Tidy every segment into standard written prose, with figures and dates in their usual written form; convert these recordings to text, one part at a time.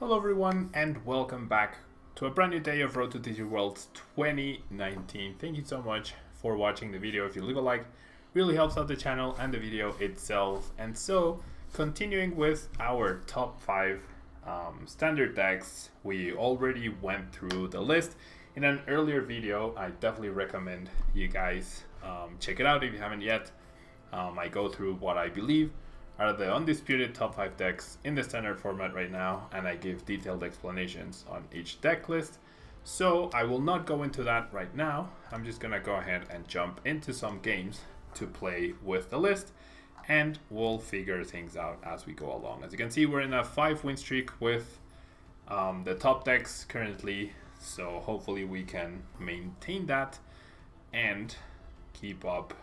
Hello everyone and welcome back to a brand new day of Road to TCG Worlds 2019. Thank you so much for watching the video. If you leave a like, really helps out the channel and the video itself. And so, continuing with our top 5 standard decks, we already went through the list in an earlier video. I definitely recommend you guys check it out if you haven't yet. I go through what I believe are the undisputed top 5 decks in the standard format right now, and I give detailed explanations on each deck list. So I will not go into that right now. I'm just gonna go ahead and jump into some games to play with the list, and we'll figure things out as we go along. As you can see, we're in a 5-win streak with the top decks currently, so hopefully we can maintain that and keep up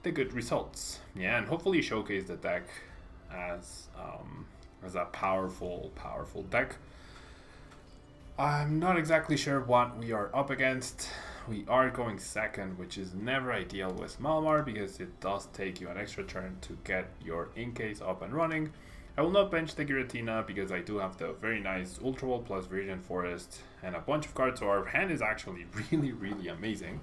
the good results. Yeah, and hopefully showcase the deck as a powerful deck. I'm not exactly sure what we are up against. We are going second, which is never ideal with Malamar because it does take you an extra turn to get your in-case up and running. I will not bench the Giratina because I do have the very nice Ultra Wall plus Virgin Forest and a bunch of cards, so our hand is actually really amazing.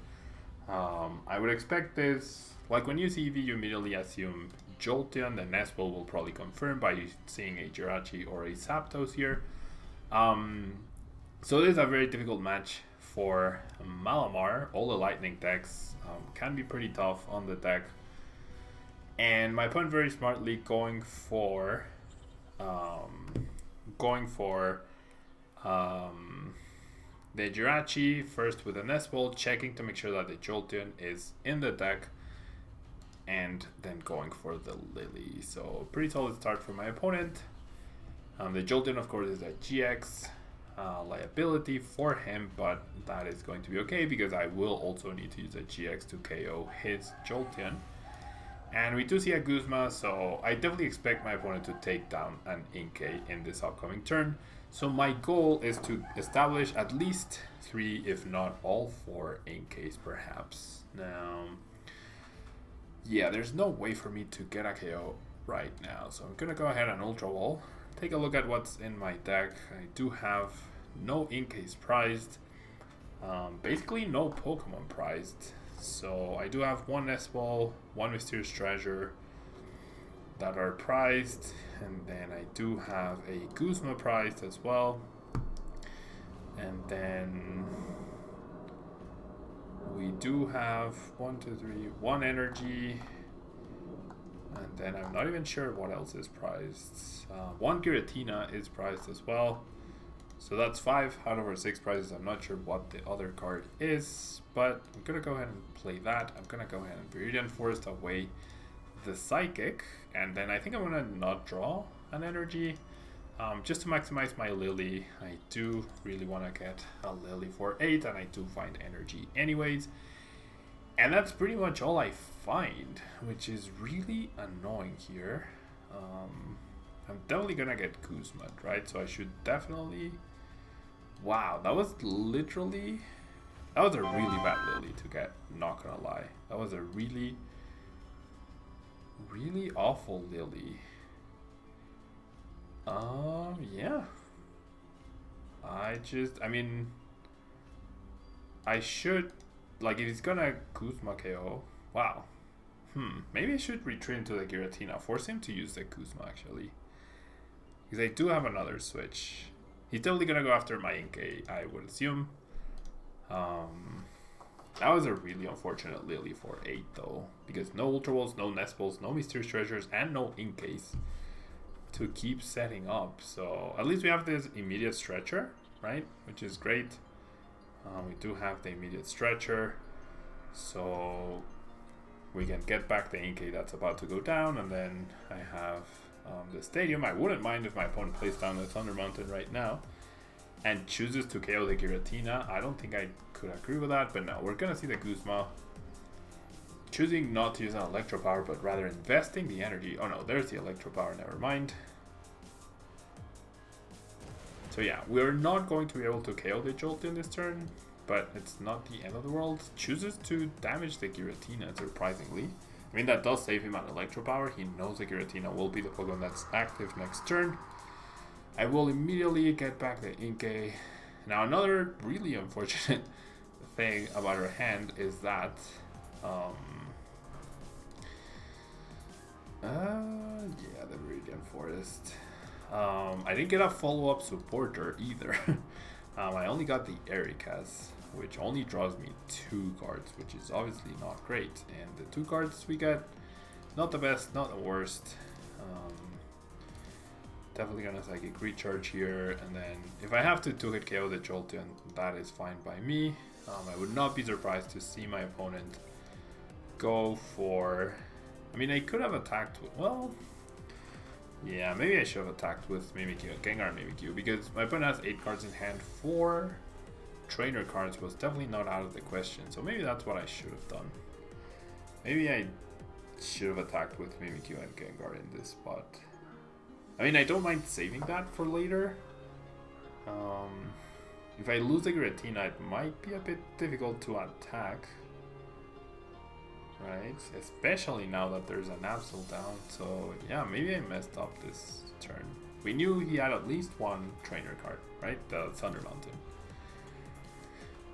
I would expect this. Like when you see EV, you immediately assume Jolteon, then Nestle will probably confirm by seeing a Jirachi or a Zapdos here. So this is a very difficult match for Malamar. All the lightning decks can be pretty tough on the deck. And my opponent very smartly going for the Jirachi first with a Nestle, checking to make sure that the Jolteon is in the deck, and then going for the Lily. So pretty solid start for my opponent. The Jolteon, of course, is a GX liability for him, but that is going to be okay because I will also need to use a GX to KO his Jolteon. And we do see a Guzma, so I definitely expect my opponent to take down an Inkay in this upcoming turn. So my goal is to establish at least 3, if not all 4 Inkays perhaps. Now, yeah, there's no way for me to get a KO right now. So I'm going to go ahead and Ultra Wall. Take a look at what's in my deck. I do have no Inkays prized. Basically no Pokemon prized. So I do have 1 Nestle, 1 Mysterious Treasure that are prized. And then I do have a Guzma prized as well. And then we do have 1 energy, and then I'm not even sure what else is prized. 1 Giratina is prized as well, so that's 5 out of our 6 prizes. I'm not sure what the other card is, but I'm gonna go ahead and play that. I'm gonna go ahead and Viridian Forest away the Psychic, and then I think I'm gonna not draw an energy. Just to maximize my Lily. I do really want to get a Lily for 8, and I do find energy anyways. And that's pretty much all I find, which is really annoying here. I'm definitely going to get Guzman, right? So I should definitely... Wow, that was a really bad Lily to get, not gonna lie. That was a really awful Lily. Yeah. I should, like, if he's gonna Guzma KO, wow. Maybe I should retreat into the Giratina, force him to use the Guzma, actually. Because I do have another switch. He's totally gonna go after my Inkay, I would assume. That was a really unfortunate Lily for 8, though. Because no Ultra Walls, no Nestles, no Mysterious Treasures, and no Inkays to keep setting up. So at least we have this immediate stretcher, right, which is great. We do have the immediate stretcher, so we can get back the Inkay that's about to go down, and then I have the Stadium. I wouldn't mind if my opponent plays down the Thunder Mountain right now and chooses to KO the Giratina. I don't think I could agree with that, but no, we're gonna see the Guzma choosing not to use an Electro Power, but rather investing the energy. Oh no, there's the Electro Power, never mind. So yeah, we're not going to be able to KO the Jolteon this turn, but it's not the end of the world. Chooses to damage the Giratina, surprisingly. I mean, that does save him an Electro Power. He knows the Giratina will be the Pokemon that's active next turn. I will immediately get back the Inkay. Now another really unfortunate thing about her hand is that yeah, the Viridian Forest. I didn't get a follow-up supporter either. I only got the Ericas, which only draws me 2 cards, which is obviously not great. And the 2 cards we get, not the best, not the worst. Definitely gonna Psychic Recharge here, and then if I have to 2-hit KO the Jolteon, that is fine by me. I would not be surprised to see my opponent go for... I mean, I could have attacked with... Well, yeah, maybe I should have attacked with Mimikyu, Gengar Mimikyu, because my opponent has 8 cards in hand. 4 trainer cards was definitely not out of the question, so maybe that's what I should have done. Maybe I should have attacked with Mimikyu and Gengar in this spot. I mean, I don't mind saving that for later. If I lose the Giratina, it might be a bit difficult to attack. Right? Especially now that there's an Absol down. So, yeah, maybe I messed up this turn. We knew he had at least 1 trainer card, right? The Thunder Mountain.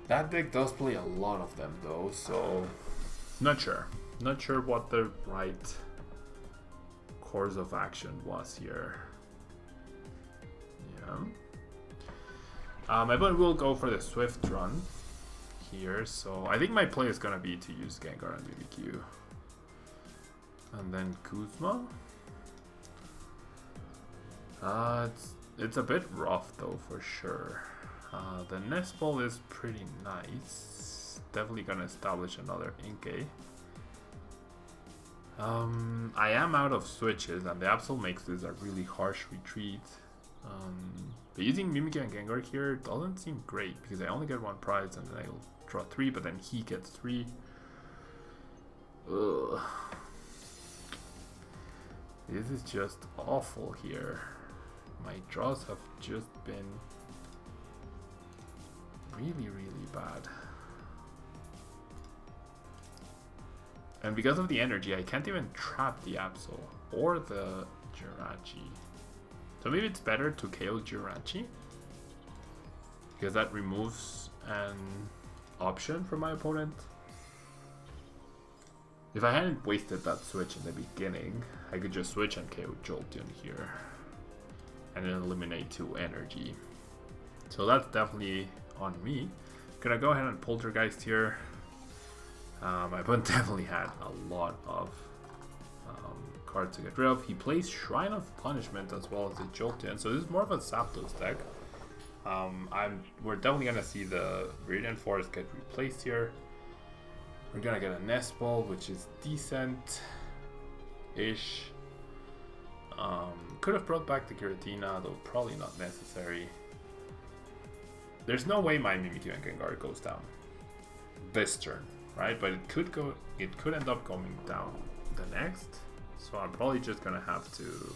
That deck does play a lot of them, though, so... Not sure. Not sure what the right course of action was here. Yeah. My opponent will go for the Swift Run here, so I think my play is gonna be to use Gengar and Mimikyu. And then Kuzma. It's a bit rough though, for sure. The Nest Ball is pretty nice. Definitely gonna establish another Inkay. I am out of switches, and the Absol makes this a really harsh retreat. But using Mimikyu and Gengar here doesn't seem great, because I only get 1 prize and then I'll draw 3, but then he gets 3. Ugh. This is just awful here. My draws have just been really, really bad. And because of the energy, I can't even trap the Absol or the Jirachi. So maybe it's better to KO Jirachi, because that removes an option for my opponent. If I hadn't wasted that switch in the beginning, I could just switch and KO Jolteon here and then eliminate 2 energy. So that's definitely on me. Gonna go ahead and Poltergeist here. My opponent definitely had a lot of cards to get rid of. He plays Shrine of Punishment as well as the Jolteon, so this is more of a Zapdos deck. We're definitely gonna see the Viridian Forest get replaced here. We're gonna get a Nest Ball, which is decent-ish. Could have brought back the Giratina, though probably not necessary. There's no way my Mimikyu and Gengar goes down this turn, right? But it could go. It could end up going down the next. So I'm probably just gonna have to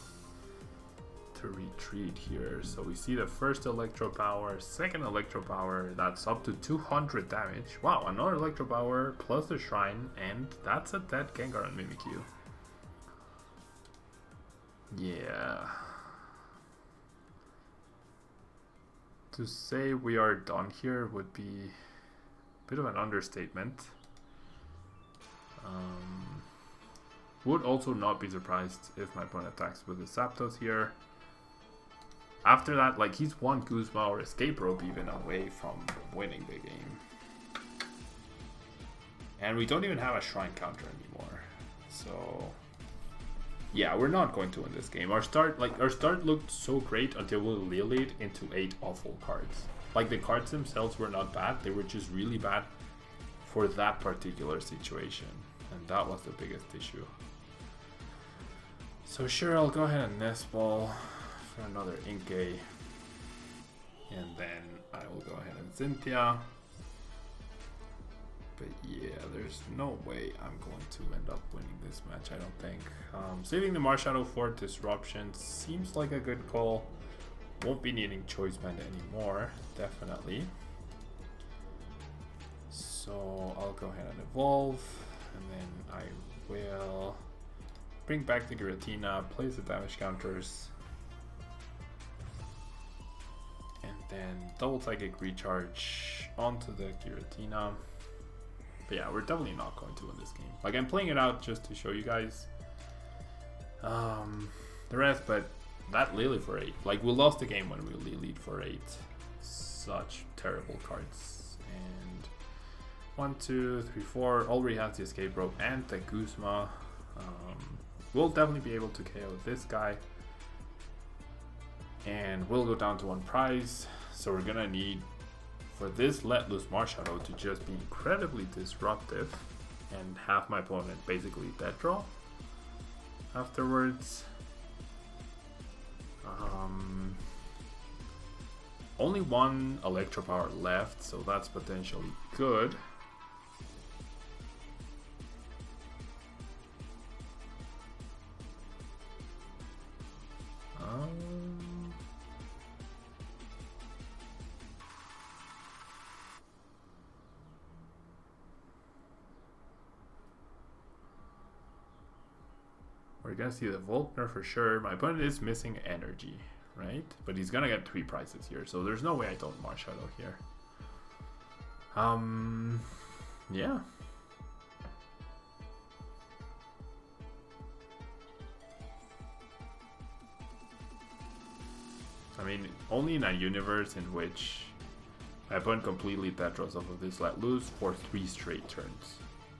retreat here. So we see the first Electro Power, second Electro Power. That's up to 200 damage. Wow, another Electro Power plus the Shrine, and that's a dead Gengar and Mimikyu. Yeah. To say we are done here would be a bit of an understatement. Would also not be surprised if my opponent attacks with the Zapdos here. After that, like, he's 1 Guzma or Escape Rope even away from winning the game. And we don't even have a Shrine counter anymore. So yeah, we're not going to win this game. Our start looked so great until we Lilied into 8 awful cards. Like, the cards themselves were not bad, they were just really bad for that particular situation. And that was the biggest issue. So sure, I'll go ahead and Nest Ball for another Inkay. And then I will go ahead and Cynthia. But yeah, there's no way I'm going to end up winning this match, I don't think. Saving the Marshadow for Disruption seems like a good call. Won't be needing Choice Band anymore, definitely. So I'll go ahead and Evolve, and then I will bring back the Giratina, place the damage counters. then double psychic recharge onto the Giratina. But yeah, we're definitely not going to win this game. Like, I'm playing it out just to show you guys the rest, but that Lily for 8. Like, we lost the game when we Lilied for 8. Such terrible cards. And 1, 2, 3, 4. Already has the escape rope and the Guzma. We'll definitely be able to KO this guy. And we'll go down to 1 prize. So we're gonna need, for this Let Loose Marshadow, to just be incredibly disruptive and have my opponent basically dead draw afterwards. Only 1 Electro Power left, so that's potentially good. We're gonna see the Volkner for sure. My opponent is missing energy, right? But he's gonna get 3 prizes here, so there's no way I don't Marshadow here. Yeah. I mean, only in a universe in which my opponent completely dead draws off of this Let Loose for 3 straight turns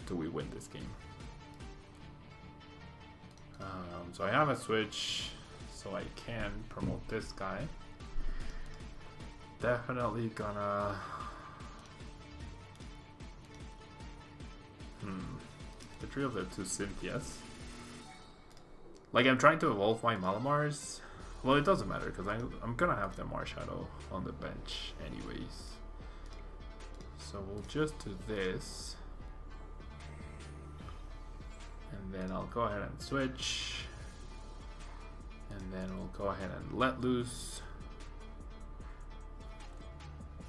do we win this game. So I have a switch, so I can promote this guy. Definitely gonna... The three of the 2 Cynthias. Like, I'm trying to evolve my Malamars. Well, it doesn't matter, because I'm gonna have the Marshadow on the bench anyways. So we'll just do this. And then I'll go ahead and switch. And then we'll go ahead and Let Loose.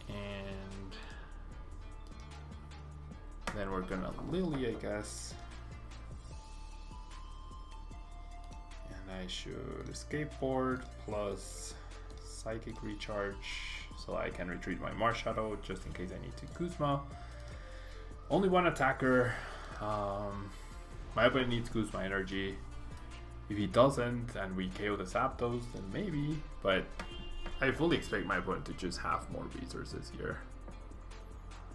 And then we're gonna Lily, I guess. And I should Escape Board plus Psychic Recharge, so I can retreat my Marshadow just in case I need to Guzma. Only 1 attacker. My opponent needs Guzma energy. If he doesn't and we KO the Zapdos, then maybe, but I fully expect my opponent to just have more resources here.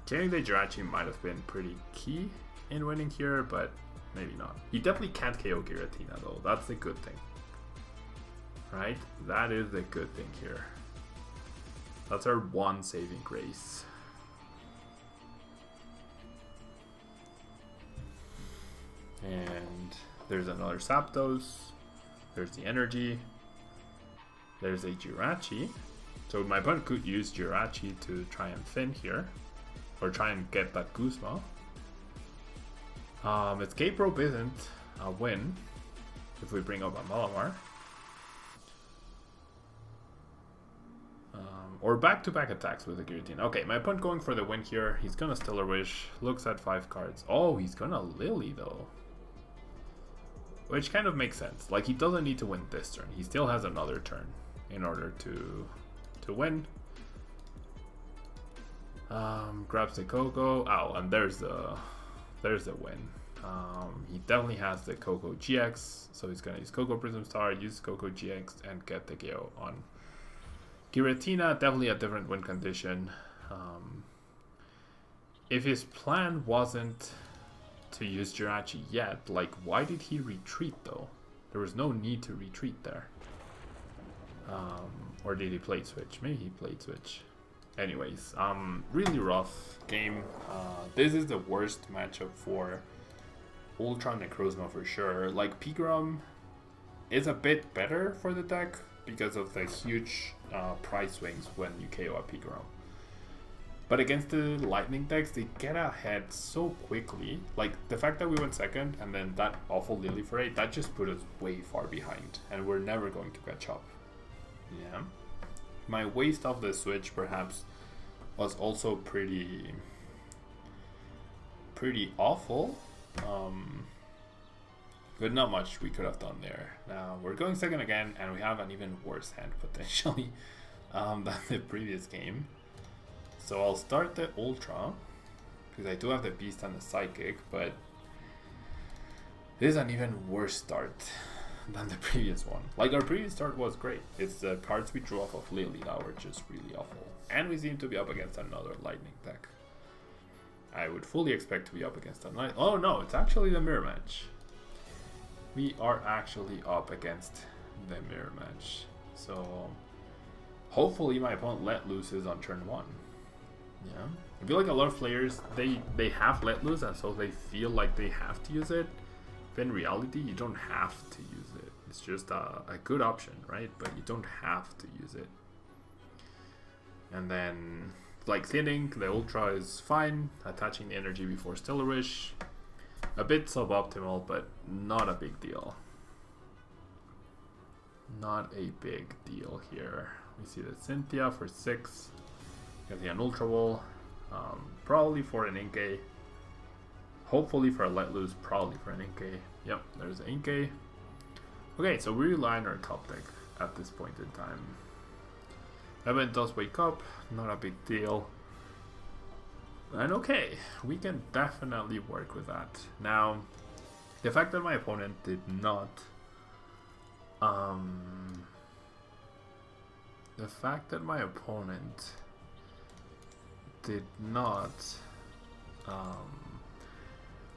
Killing the Jirachi might have been pretty key in winning here, but maybe not. He definitely can't KO Giratina though, that's the good thing. Right? That is the good thing here. That's our 1 saving grace. And there's another Zapdos. There's the energy. There's a Jirachi. So my opponent could use Jirachi to try and thin here. Or try and get that Guzma. Escape Rope isn't a win if we bring up a Malamar. Or back-to-back attacks with the Giratina. Okay, my opponent going for the win here. He's gonna Stellar Wish. Looks at 5 cards. Oh, he's gonna Lily though. Which kind of makes sense. Like, he doesn't need to win this turn. He still has another turn in order to win. Grabs the Coco. Oh, and there's the win. He definitely has the Coco GX, so he's gonna use Coco Prism Star, use Coco GX, and get the KO on Giratina. Definitely a different win condition. If his plan wasn't to use Jirachi yet, like, why did he retreat though? There was no need to retreat there. Or did he play switch? Maybe he played switch. Anyways, really rough game. This is the worst matchup for Ultra Necrozma for sure. Like, Pigrom is a bit better for the deck because of the huge price swings when you KO a Pigrom. But against the Lightning decks, they get ahead so quickly. Like, the fact that we went second and then that awful Lily for 8, that just put us way far behind. And we're never going to catch up. Yeah. My waste of the switch, perhaps, was also pretty awful. But not much we could have done there. Now, we're going second again, and we have an even worse hand, potentially. than the previous game. So I'll start the Ultra, because I do have the Beast and the Psychic, but this is an even worse start than the previous one. Like, our previous start was great. It's the cards we drew off of Lily that were just really awful. And we seem to be up against another Lightning deck. I would fully expect to be up against a Night. Oh no, it's actually the Mirror Match. We are actually up against the Mirror Match. So hopefully my opponent let looses on turn 1. Yeah, I feel like a lot of players, they have let loose, and so they feel like they have to use it. But in reality, you don't have to use it. It's just a good option, right? But you don't have to use it. And then, like, thinning the Ultra is fine. Attaching the energy before Stellar Wish, a bit suboptimal, but not a big deal. Not a big deal here. We see the Cynthia for 6. You see an Ultra Wall, probably for an Inkay. Hopefully for a Let Loose, probably for an Inkay. Yep, there's an Inkay. Okay, so we rely on our top deck at this point in time. Evan does wake up, not a big deal. And okay, we can definitely work with that. Now, the fact that my opponent did not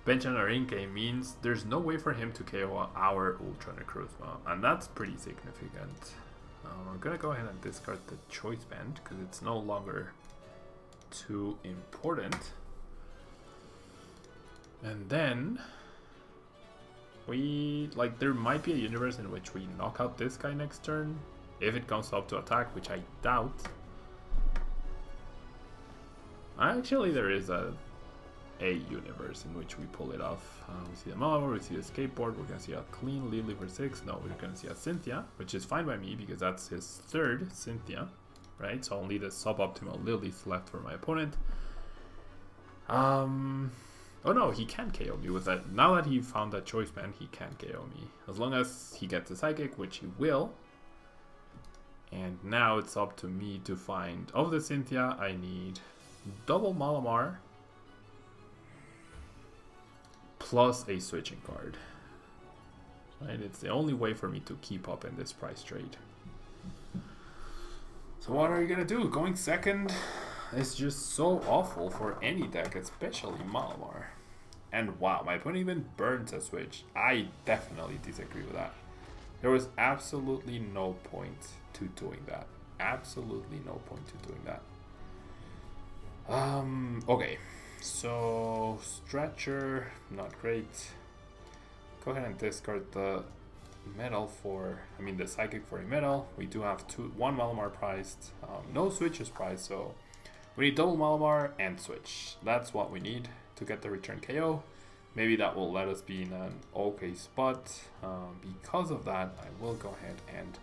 bench another Inkay means there's no way for him to KO our Ultra Necrozma, and that's pretty significant. I'm gonna go ahead and discard the Choice Band because it's no longer too important. And then there might be a universe in which we knock out this guy next turn if it comes up to attack, which I doubt. Actually, there is a universe in which we pull it off. We see the Malamar, we see the Skateboard, we're gonna see a clean Lily for 6. No, we're gonna see a Cynthia, which is fine by me because that's his 3rd Cynthia, right? So only the suboptimal Lilies left for my opponent. Oh no, he can KO me with that. Now that he found that Choice Band, he can KO me. As long as he gets a Psychic, which he will. And now it's up to me to find, of the Cynthia, I need double Malamar plus a switching card. Right, it's the only way for me to keep up in this price trade. So what are you gonna do? Going second is just so awful for any deck, especially Malamar. And wow, my opponent even burns a switch. I definitely disagree with that. There was absolutely no point to doing that. Absolutely no point to doing that. Okay, so Stretcher, not great. Go ahead and discard the metal the Psychic for a metal. We do have one Malamar priced, no switches priced, so we need double Malamar and switch. That's what we need to get the return KO. Maybe that will let us be in an okay spot. Because of that, I will go ahead and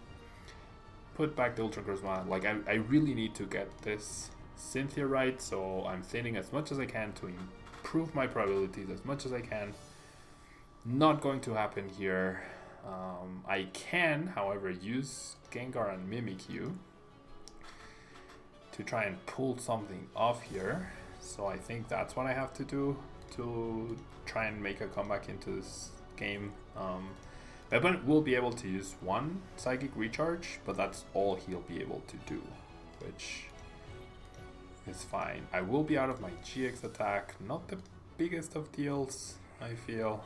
put back the Ultra Necrozma. Like, I really need to get this Cynthia right, so I'm thinning as much as I can to improve my probabilities as much as I can. Not going to happen here. I can, however, use Gengar and Mimikyu to try and pull something off here. So I think that's what I have to do to try and make a comeback into this game. My opponent will be able to use one Psychic Recharge, but that's all he'll be able to do, which is fine. I will be out of my GX attack. Not the biggest of deals, I feel.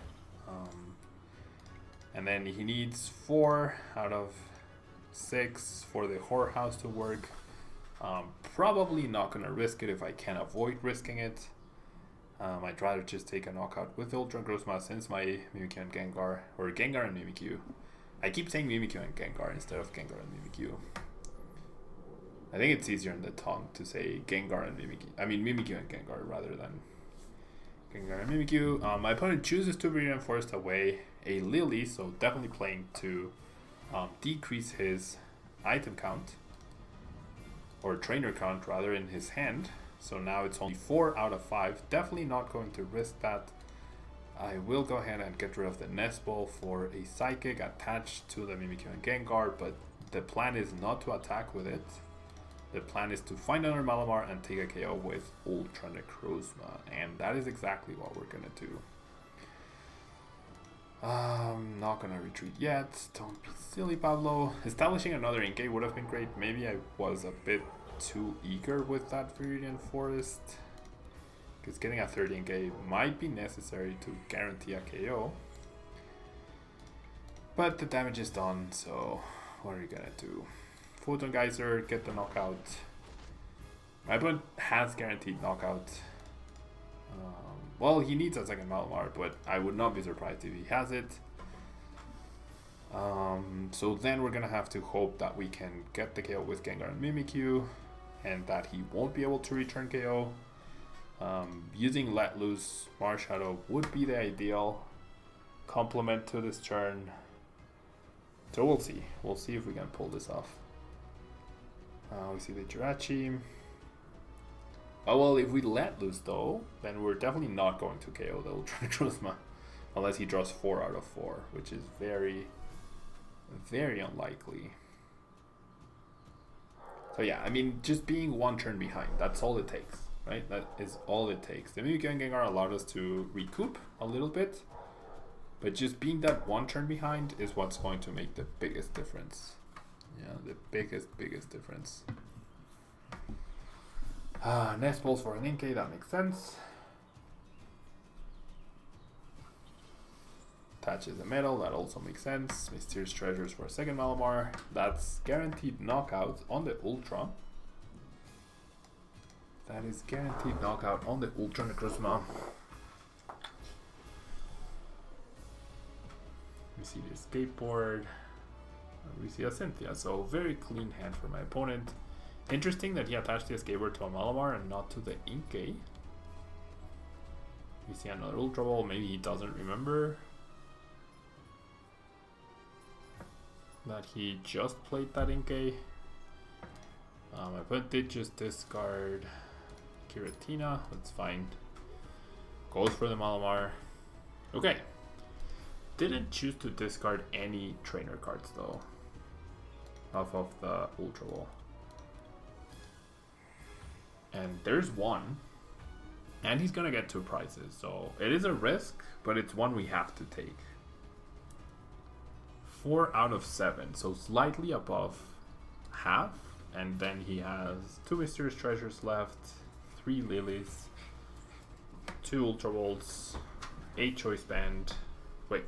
And then he needs 4 out of 6 for the Horror House to work. Probably not going to risk it if I can avoid risking it. I'd rather just take a knockout with Ultra Necrozma since my Mimikyu and Gengar, or Gengar and Mimikyu. I keep saying Mimikyu and Gengar instead of Gengar and Mimikyu. I think it's easier in the tongue to say Gengar and Mimikyu. I mean Mimikyu and Gengar rather than Gengar and Mimikyu. My opponent chooses to reinforce away a Lily, so definitely playing to decrease his item count, or trainer count rather, in his hand. So now it's only 4 out of 5. Definitely not going to risk that. I will go ahead and get rid of the Nest Ball for a Psychic attached to the Mimikyu and Gengar, but the plan is not to attack with it. the plan is to find another Malamar and take a KO with Ultra Necrozma, and that is exactly what we're gonna do. Not gonna retreat yet. Don't be silly, Pablo. Establishing another Inkay would have been great. Maybe I was a bit too eager with that Viridian Forest, because getting a third Inkay might be necessary to guarantee a KO. But the damage is done, so what are you gonna do? Photon Geyser, get the knockout. My opponent has guaranteed knockout. Well, he needs a second Malamar, but I would not be surprised if he has it. So then we're gonna have to hope that we can get the KO with Gengar and Mimikyu, and that he won't be able to return KO. Using Let Loose Marshadow would be the ideal complement to this turn. So we'll see. We'll see if we can pull this off. We see the Jirachi. Oh well, if we let loose though, then we're definitely not going to KO the Ultra Necrozma. Unless he draws 4 out of 4, which is very, very unlikely. So yeah, I mean, just being one turn behind, that's all it takes, right? That is all it takes. The Mimikyu and Gengar allowed us to recoup a little bit, but just being that one turn behind is what's going to make the biggest difference. Yeah, the biggest difference. Nest Balls for an Inkay, that makes sense. Attaches a metal, that also makes sense. Mysterious Treasures for a second Malamar. That's guaranteed knockout on the Ultra. That is guaranteed knockout on the Ultra Necrozma. We see the skateboard. We see a Cynthia, so very clean hand for my opponent. Interesting that he attached the skateboard to a Malamar and not to the Inkay. We see another Ultra Ball, maybe he doesn't remember that he just played that Inkay. My opponent did just discard Giratina, that's fine. Goes for the Malamar. Okay. Didn't choose to discard any trainer cards though off of the Ultra Ball. And there's one. And he's gonna get 2 prizes, so it is a risk, but it's one we have to take. 4 out of 7, so slightly above half. And then he has 2 Mysterious Treasures left, 3 Lilies, 2 Ultra Balls, 8 Choice Band. Wait,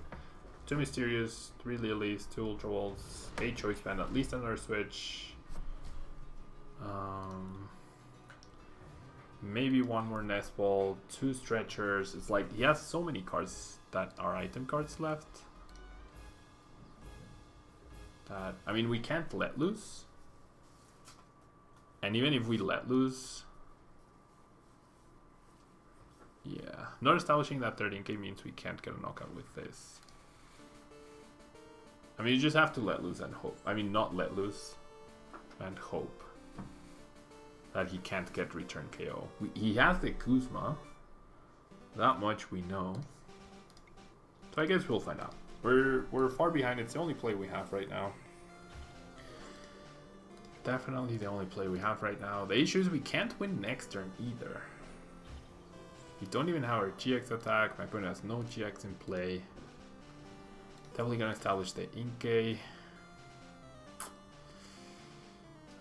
2 Mysterious, 3 Lilies, 2 Ultra Balls, 8 Choice Band, at least another switch. Maybe 1 more Nest Ball, 2 Stretchers. It's like he has so many cards that are item cards left. That, I mean, we can't let loose. And even if we let loose, yeah, not establishing that 13k means we can't get a knockout with this. I mean, you just have to let loose and hope. I mean, not let loose and hope that he can't get return KO. He has the Kuzma. That much we know. So I guess we'll find out. We're far behind. It's the only play we have right now. Definitely the only play we have right now. The issue is we can't win next turn either. We don't even have our GX attack. My opponent has no GX in play. Definitely gonna establish the Inkay.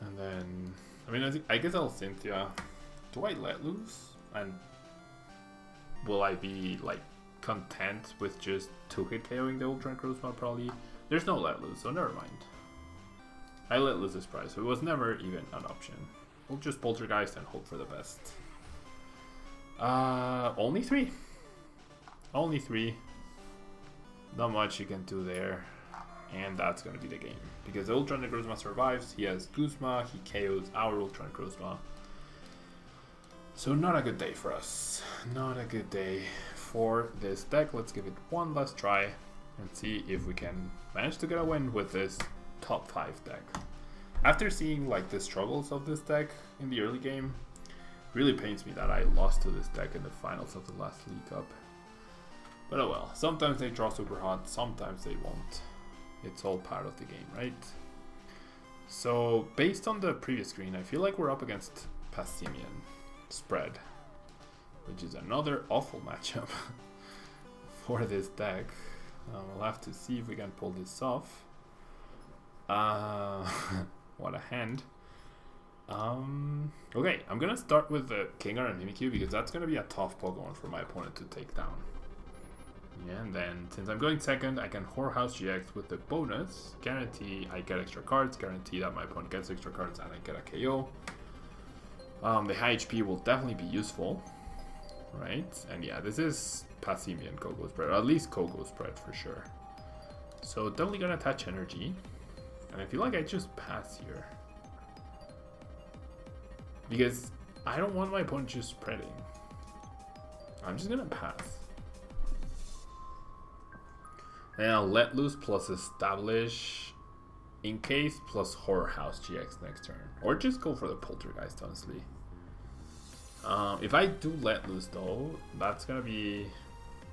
And then, I mean, I guess I'll Cynthia. Do I let loose? And will I be like content with just 2-hit KOing the Ultra Necrozma? Probably. There's no let loose, so never mind. I let loose this prize, so it was never even an option. We'll just Poltergeist and hope for the best. Only 3. Only 3. Not much you can do there. And that's going to be the game. Because the Ultra Necrozma survives, he has Guzma, he KOs our Ultra Necrozma. So not a good day for us. Not a good day for this deck. Let's give it one last try and see if we can manage to get a win with this top 5 deck. After seeing like the struggles of this deck in the early game, really pains me that I lost to this deck in the finals of the last League Cup. But oh well, sometimes they draw super hot, sometimes they won't. It's all part of the game, right? So based on the previous screen, I feel like we're up against Passimian spread, which is another awful matchup for this deck. We'll have to see if we can pull this off. What a hand. Okay, I'm gonna start with the Gengar and Mimikyu because that's gonna be a tough Pokemon for my opponent to take down. Yeah, and then since I'm going second, I can Whorehouse GX with the bonus. Guarantee I get extra cards, guarantee that my opponent gets extra cards and I get a KO. The high HP will definitely be useful, right? And yeah, this is Passimian Koko spread, or at least Koko spread for sure. So definitely gonna attach energy. And I feel like I just pass here. Because I don't want my opponent just spreading. I'm just gonna pass. And I'll let loose plus establish in case plus Whorehouse GX next turn. Or just go for the Poltergeist, honestly. If I do let loose though, that's gonna be...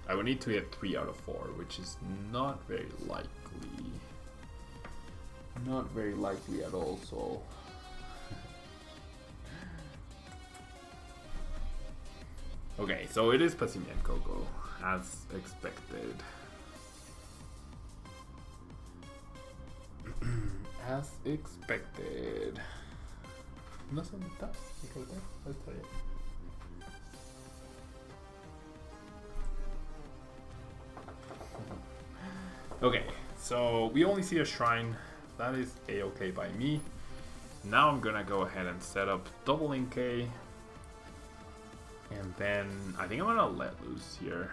I would need to hit 3 out of 4, which is not very likely. Not very likely at all, so... Okay, so it is Passimian Koko, as expected. As expected. No sé dónde está. Ahí está bien. Okay, so we only see a shrine. That is a-okay by me. Now I'm gonna go ahead and set up double Inkay. And then I think I'm gonna let loose here.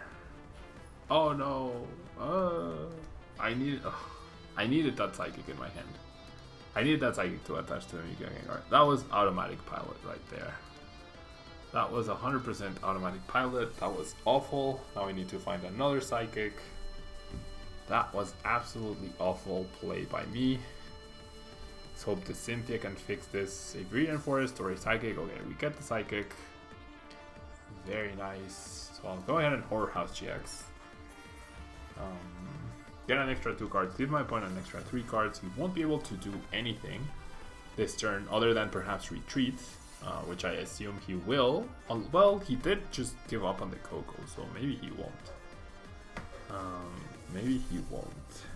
Oh no! I needed that Psychic in my hand. I needed that Psychic to attach to the Gengar. That was automatic pilot right there. That was 100% automatic pilot. That was awful. Now we need to find another Psychic. That was absolutely awful play by me. Let's hope the Cynthia can fix this. A Reinforced or a Psychic. Okay, we get the Psychic. Very nice. So I'll go ahead and Whorehouse GX. Get an extra 2 cards. Give my opponent an extra 3 cards. He won't be able to do anything this turn other than perhaps retreat, which I assume he will. Well, he did just give up on the Koko, so maybe he won't. Maybe he won't.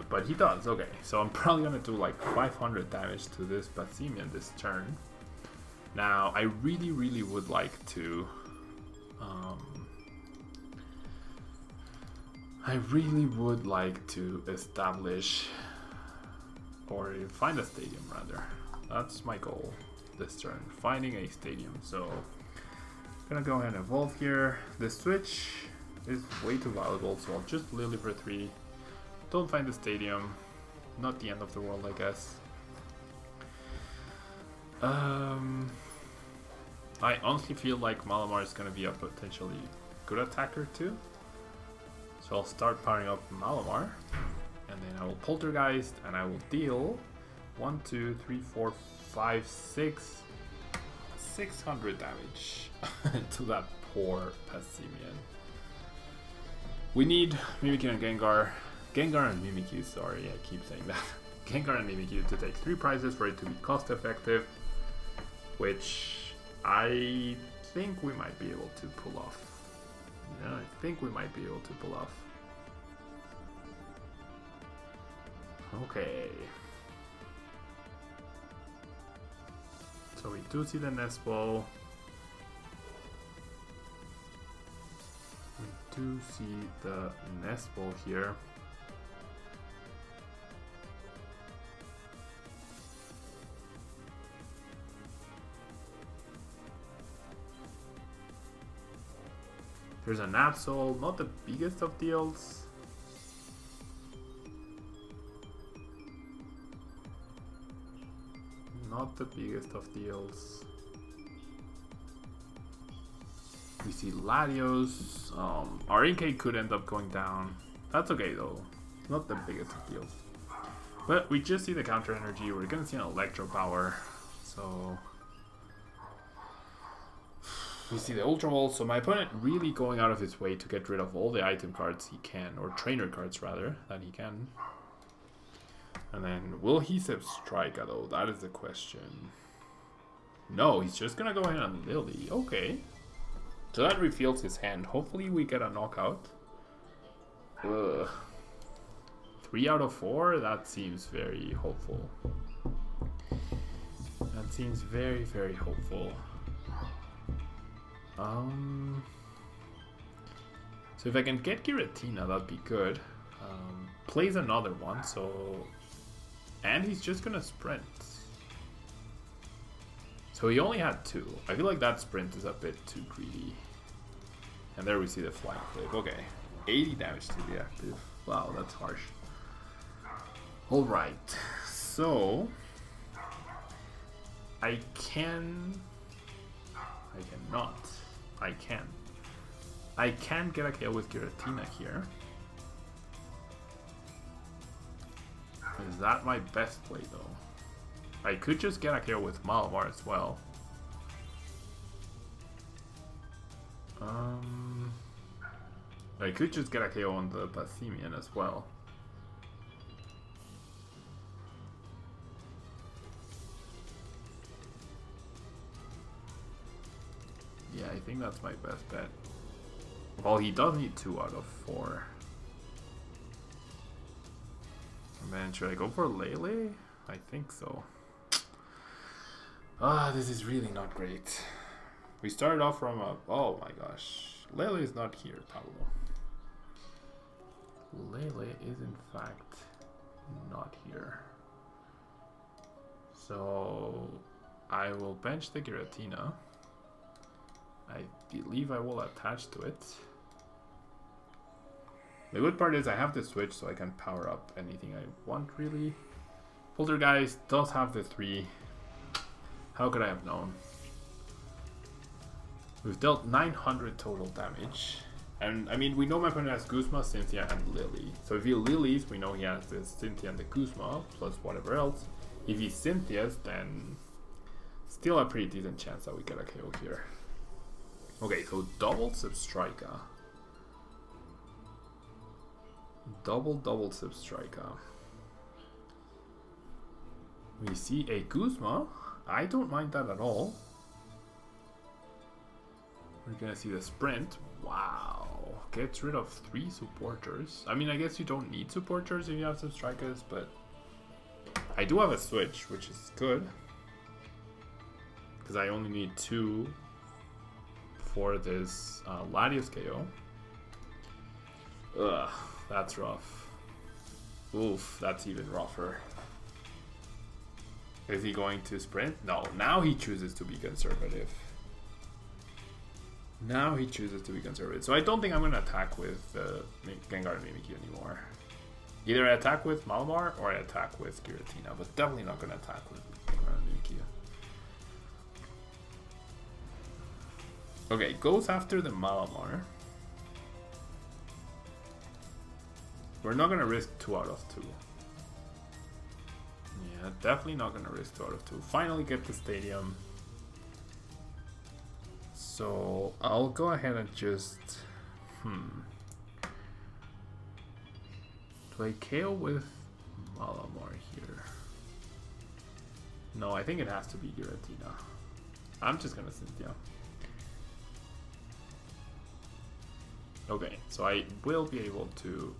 But he does. Okay, so I'm probably gonna do like 500 damage to this Passimian this turn. Now, I really would like to... I really would like to establish... or find a stadium, rather. That's my goal this turn. Finding a stadium. So, I'm gonna go ahead and evolve here. The switch is way too valuable, so I'll just Lily for 3. Don't find the stadium. Not the end of the world, I guess. I honestly feel like Malamar is going to be a potentially good attacker too. So I'll start powering up Malamar. And then I will Poltergeist and I will deal 1, 2, 3, 4, 5, 6... 600 damage to that poor Passimian. We need Mimikyu and Gengar. Gengar and Mimikyu, sorry, I keep saying that. Gengar and Mimikyu to take 3 prizes for it to be cost effective. Which I think we might be able to pull off. Yeah, I think we might be able to pull off. Okay. So we do see the nest ball. We do see the nest ball here. There's an Absol, not the biggest of deals. Not the biggest of deals. We see Latios. Our Inkay could end up going down. That's okay though. Not the biggest of deals. But we just see the counter energy. We're gonna see an Electro Power. So... we see the Ultra Ball, so my opponent really going out of his way to get rid of all the item cards he can, or trainer cards rather, that he can. And then, will he strike though? That is the question. No, he's just gonna go ahead and Lily. Okay. So that refills his hand. Hopefully we get a knockout. Ugh. 3 out of 4? That seems very hopeful. That seems very, very hopeful. So if I can get Giratina, that'd be good. Plays another one, so... And he's just gonna sprint. So he only had 2. I feel like that sprint is a bit too greedy. And there we see the flying flip. Okay. 80 damage to the active. Wow, that's harsh. Alright. So... I can get a KO with Giratina here. Is that my best play though? I could just get a KO with Malamar as well. I could just get a KO on the Passimian as well. Yeah, I think that's my best bet. Well, he does need 2 out of 4. And then should I go for Lele? I think so. This is really not great. We started off from a... Oh my gosh. Lele is not here, Pablo. Lele is in fact not here. So I will bench the Giratina. I believe I will attach to it. The good part is I have the switch, so I can power up anything I want, really. Poltergeist does have the 3. How could I have known? We've dealt 900 total damage. And, I mean, we know my opponent has Guzma, Cynthia, and Lily. So if he Lilies, we know he has the Cynthia and the Guzma, plus whatever else. If he Cynthia's, then still a pretty decent chance that we get a KO here. Okay, so double Substrika. Double Substrika. We see a Guzma. I don't mind that at all. We're gonna see the sprint. Wow. Gets rid of 3 supporters. I mean, I guess you don't need supporters if you have Substrikas, but I do have a switch, which is good. Because I only need 2 for this Latios KO. Ugh, that's rough. Oof, that's even rougher. Is he going to sprint? No, now he chooses to be conservative. Now he chooses to be conservative. So I don't think I'm going to attack with Gengar and Mimikyu anymore. Either I attack with Malamar or I attack with Giratina, but definitely not going to attack with Gengar and Mimikyu. Okay, goes after the Malamar. We're not going to risk 2 out of 2. Yeah, definitely not going to risk 2 out of 2. Finally get the stadium. So I'll go ahead and just... Do I KO with Malamar here? No, I think it has to be Giratina. I'm just going to Cynthia. Okay, so I will be able to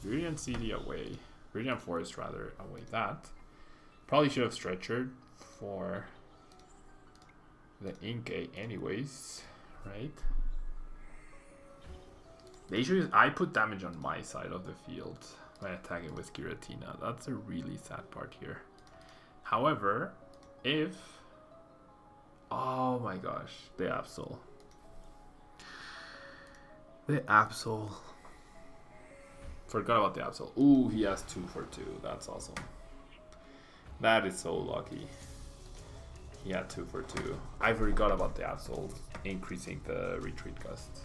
Viridian CD away, Viridian Forest rather, away that. Probably should have Stretchered for the Inkay anyways, right? The issue is I put damage on my side of the field by attacking with Giratina. That's a really sad part here. However, if... Oh my gosh, the Absol. The Absol. Forgot about the Absol. Ooh, he has 2 for 2. That's awesome. That is so lucky. He had 2 for 2. I forgot about the Absol increasing the retreat gust.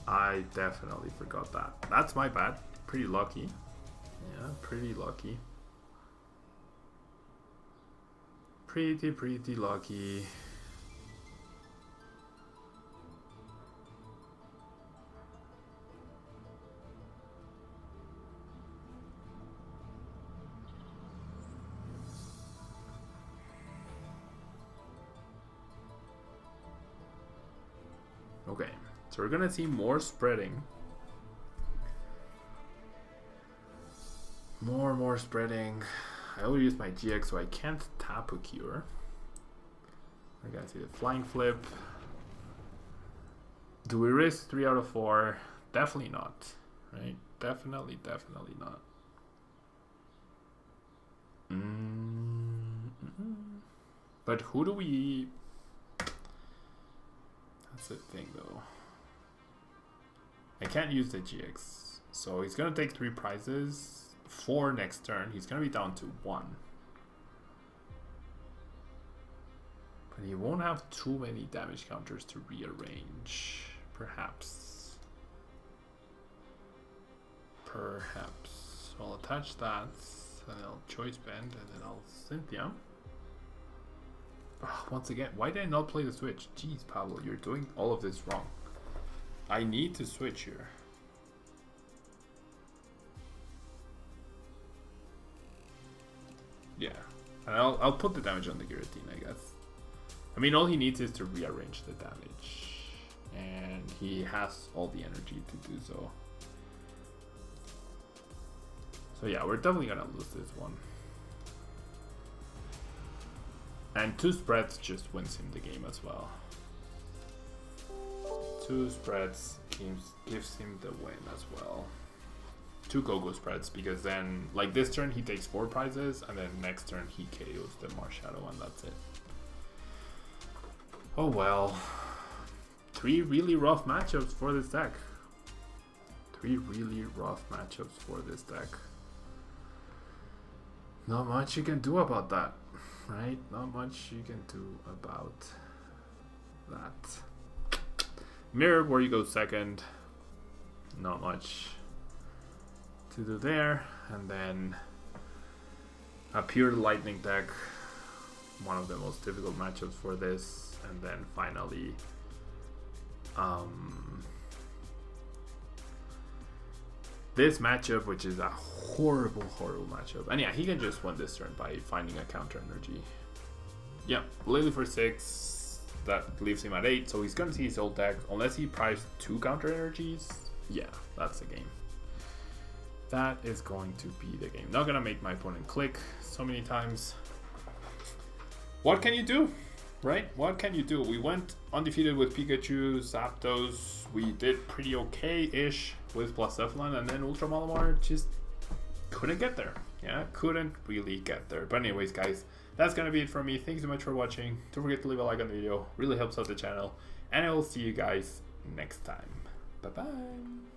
I definitely forgot that. That's my bad. Pretty lucky. Yeah, pretty lucky. Pretty lucky. So we're gonna see more spreading. More spreading. I only use my GX, so I can't Tapu Cure. I gotta see the flying flip. Do we risk 3 out of 4? Definitely not. Right? Definitely not. But who do we... That's the thing though. I can't use the GX. So he's gonna take 3 prizes. 4 next turn. He's gonna be down to 1. But he won't have too many damage counters to rearrange. Perhaps. So I'll attach that. And then I'll choice band. And then I'll Cynthia. Oh, once again, why did I not play the switch? Jeez, Pablo, you're doing all of this wrong. I need to switch here. Yeah, and I'll put the damage on the guillotine, I guess. I mean, all he needs is to rearrange the damage, and he has all the energy to do so. So yeah, we're definitely gonna lose this one. And 2 spreads just wins him the game as well. 2 spreads gives him the win as well. 2 go-go spreads, because then, like this turn he takes 4 prizes, and then next turn he KOs the Marshadow, and that's it. Oh well. 3 really rough matchups for this deck. 3 really rough matchups for this deck. Not much you can do about that, right? Not much you can do about that. Mirror, where you go second. Not much to do there. And then a pure lightning deck, one of the most difficult matchups for this. And then finally this matchup, which is a horrible matchup. And yeah, he can just win this turn by finding a counter energy. Yeah, Lily for 6. That leaves him at 8, so he's gonna see his old deck. Unless he primes 2 counter energies, yeah, that's the game. That is going to be the game. Not gonna make my opponent click so many times. What can you do? Right? What can you do? We went undefeated with Pikachu, Zapdos. We did pretty okay-ish with Blacephalon, and then Ultra Malamar just couldn't get there. Yeah, couldn't really get there. But anyways, guys, that's gonna be it from me. Thank you so much for watching. Don't forget to leave a like on the video. Really helps out the channel. And I will see you guys next time. Bye-bye.